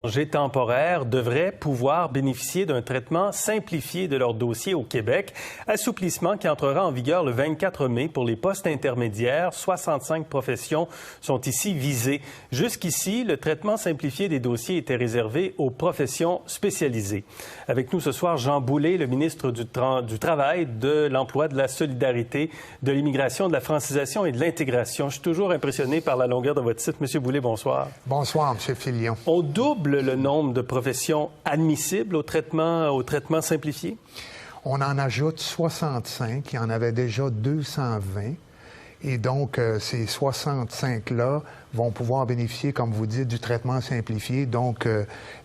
étrangers temporaires devraient pouvoir bénéficier d'un traitement simplifié de leur dossier au Québec, assouplissement qui entrera en vigueur le 24 mai pour les postes intermédiaires. 65 professions sont ici visées. Jusqu'ici, le traitement simplifié des dossiers était réservé aux professions spécialisées. Avec nous ce soir, Jean Boulet, le ministre du Travail, de l'Emploi, de la Solidarité, de l'Immigration, de la Francisation et de l'Intégration. Je suis toujours impressionné par la longueur de votre site. Monsieur Boulet, bonsoir. Bonsoir, M. Filion. On double le nombre de professions admissibles au traitement simplifié? On en ajoute 65. Il y en avait déjà 220. Et donc, ces 65-là vont pouvoir bénéficier, comme vous dites, du traitement simplifié, donc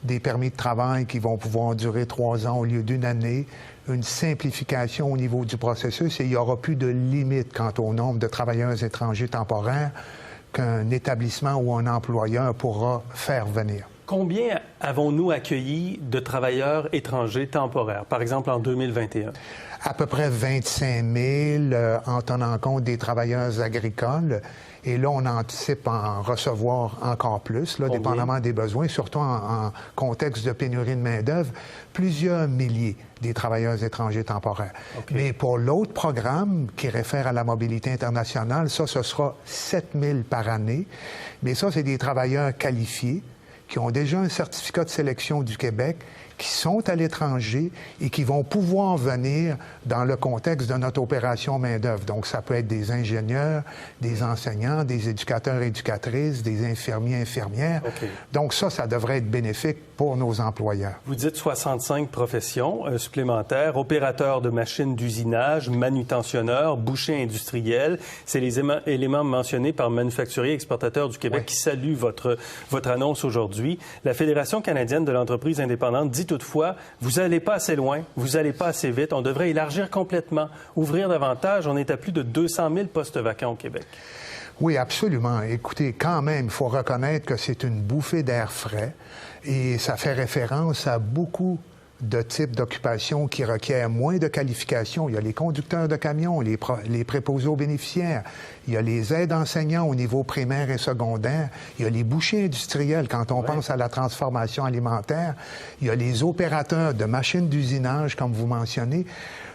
des permis de travail qui vont pouvoir durer 3 ans au lieu d'1 année, une simplification au niveau du processus et il n'y aura plus de limite quant au nombre de travailleurs étrangers temporaires qu'un établissement ou un employeur pourra faire venir. Combien avons-nous accueilli de travailleurs étrangers temporaires, par exemple en 2021? À peu près 25 000 en tenant compte des travailleurs agricoles. Et là, on anticipe en recevoir encore plus, là, dépendamment des besoins, surtout en contexte de pénurie de main-d'œuvre, plusieurs milliers des travailleurs étrangers temporaires. Okay. Mais pour l'autre programme qui réfère à la mobilité internationale, ça, ce sera 7 000 par année. Mais ça, c'est des travailleurs qualifiés qui ont déjà un certificat de sélection du Québec, qui sont à l'étranger et qui vont pouvoir venir dans le contexte de notre opération main-d'œuvre. Donc, ça peut être des ingénieurs, des enseignants, des éducateurs, éducatrices, des infirmiers, infirmières. Okay. Donc, ça devrait être bénéfique pour nos employeurs. Vous dites 65 professions supplémentaires, opérateurs de machines d'usinage, manutentionneurs, bouchers industriels. C'est les éléments mentionnés par Manufacturiers Exportateurs du Québec qui saluent votre annonce aujourd'hui. La Fédération canadienne de l'entreprise indépendante dit toutefois, vous n'allez pas assez loin, vous n'allez pas assez vite, on devrait élargir complètement, ouvrir davantage. On est à plus de 200 000 postes vacants au Québec. Oui, absolument. Écoutez, quand même, il faut reconnaître que c'est une bouffée d'air frais et ça fait référence à beaucoup de types d'occupations qui requièrent moins de qualifications. Il y a les conducteurs de camions, les préposés aux bénéficiaires, il y a les aides enseignants au niveau primaire et secondaire, il y a les bouchers industriels quand on pense à la transformation alimentaire, il y a les opérateurs de machines d'usinage, comme vous mentionnez.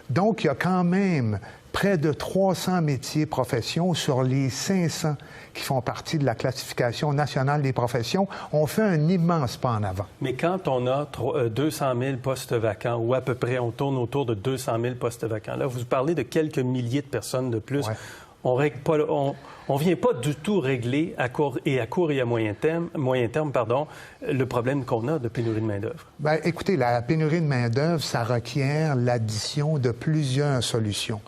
Donc, il y a quand même près de 300 métiers professions sur les 500 qui font partie de la classification nationale des professions. On fait un immense pas en avant. Mais quand on a 200 000 postes vacants, ou à peu près, on tourne autour de 200 000 postes vacants, là, vous parlez de quelques milliers de personnes de plus. Ouais. On ne vient pas du tout régler à court et à moyen terme, le problème qu'on a de pénurie de main-d'œuvre. Bien, écoutez, la pénurie de main-d'œuvre, ça requiert l'addition de plusieurs solutions.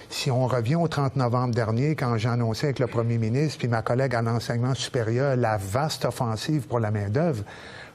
Si on revient au 30 novembre dernier, quand j'ai annoncé avec le premier ministre puis ma collègue à l'enseignement supérieur la vaste offensive pour la main-d'œuvre,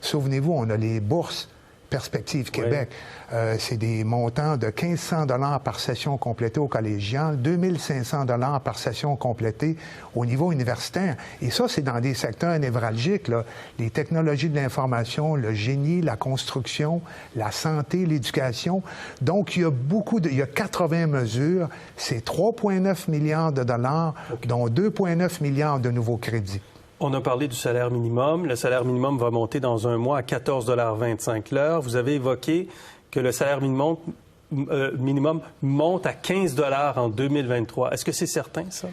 souvenez-vous, on a les bourses Perspective Québec. Oui. C'est des montants de 1 500 $ par session complétée au collégial, 2 500 $ par session complétée au niveau universitaire. Et ça, c'est dans des secteurs névralgiques, là. Les technologies de l'information, le génie, la construction, la santé, l'éducation. Donc, il y a 80 mesures. C'est 3,9 milliards de dollars, dont 2,9 milliards de nouveaux crédits. On a parlé du salaire minimum. Le salaire minimum va monter dans un mois à 14,25 $ l'heure. Vous avez évoqué que le salaire minimum monte à 15 $ en 2023. Est-ce que c'est certain, ça?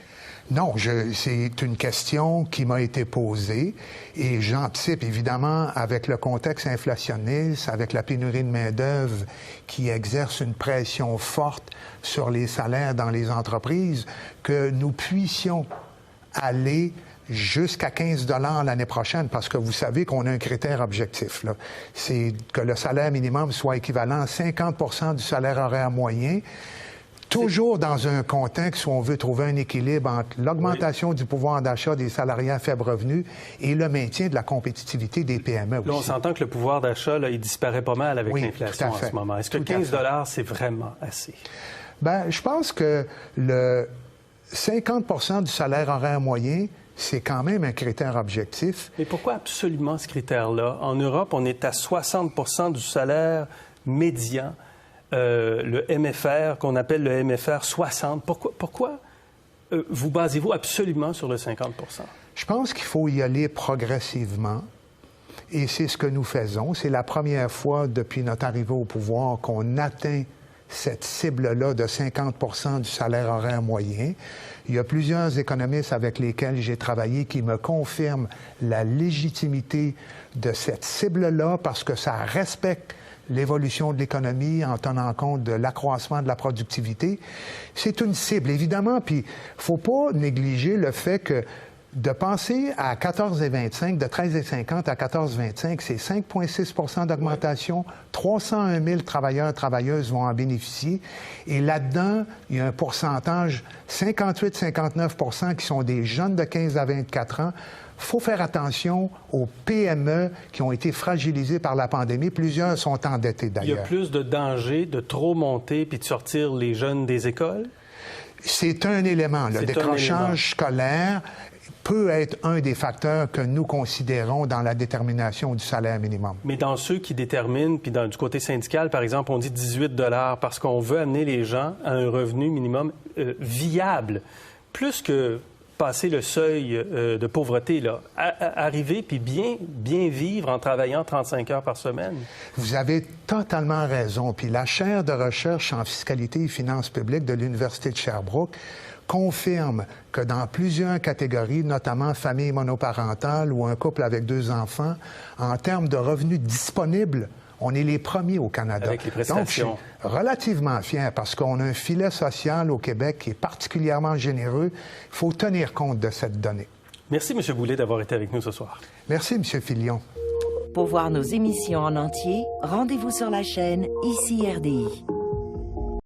Non, c'est une question qui m'a été posée et j'anticipe évidemment avec le contexte inflationniste, avec la pénurie de main-d'œuvre qui exerce une pression forte sur les salaires dans les entreprises, que nous puissions aller jusqu'à 15 $ l'année prochaine, parce que vous savez qu'on a un critère objectif, là. C'est que le salaire minimum soit équivalent à 50 % du salaire horaire moyen, toujours dans un contexte où on veut trouver un équilibre entre l'augmentation du pouvoir d'achat des salariés à faible revenu et le maintien de la compétitivité des PME aussi. Là, on s'entend que le pouvoir d'achat, il disparaît pas mal avec l'inflation en ce moment. Est-ce que 15 $, c'est vraiment assez? Bien, je pense que le 50 % du salaire horaire moyen, c'est quand même un critère objectif. Mais pourquoi absolument ce critère-là? En Europe, on est à 60 % du salaire médian, le MFR, qu'on appelle le MFR 60. Pourquoi vous basez-vous absolument sur le 50 %? Je pense qu'il faut y aller progressivement. Et c'est ce que nous faisons. C'est la première fois depuis notre arrivée au pouvoir qu'on atteint cette cible-là de 50 du salaire horaire moyen. Il y a plusieurs économistes avec lesquels j'ai travaillé qui me confirment la légitimité de cette cible-là parce que ça respecte l'évolution de l'économie en tenant compte de l'accroissement de la productivité. C'est une cible, évidemment, puis il ne faut pas négliger le fait que de passer à 14,25, de 13,50 à 14,25, c'est 5,6 d'augmentation. 301 000 travailleurs et travailleuses vont en bénéficier. Et là-dedans, il y a un pourcentage, 58-59 qui sont des jeunes de 15 à 24 ans. Il faut faire attention aux PME qui ont été fragilisées par la pandémie. Plusieurs sont endettés, d'ailleurs. Il y a plus de danger de trop monter puis de sortir les jeunes des écoles? C'est un élément. Le décrochage scolaire peut être un des facteurs que nous considérons dans la détermination du salaire minimum. Mais dans ceux qui déterminent, puis du côté syndical, par exemple, on dit 18 $ parce qu'on veut amener les gens à un revenu minimum viable, plus que passer le seuil de pauvreté, là, arriver puis bien vivre en travaillant 35 heures par semaine. Vous avez totalement raison. Puis la chaire de recherche en fiscalité et finances publiques de l'Université de Sherbrooke confirme que dans plusieurs catégories, notamment famille monoparentale ou un couple avec 2 enfants, en termes de revenus disponibles, on est les premiers au Canada. Avec les prestations. Donc, je suis relativement fier parce qu'on a un filet social au Québec qui est particulièrement généreux. Il faut tenir compte de cette donnée. Merci, M. Boulay, d'avoir été avec nous ce soir. Merci, M. Filion. Pour voir nos émissions en entier, rendez-vous sur la chaîne ICI RDI.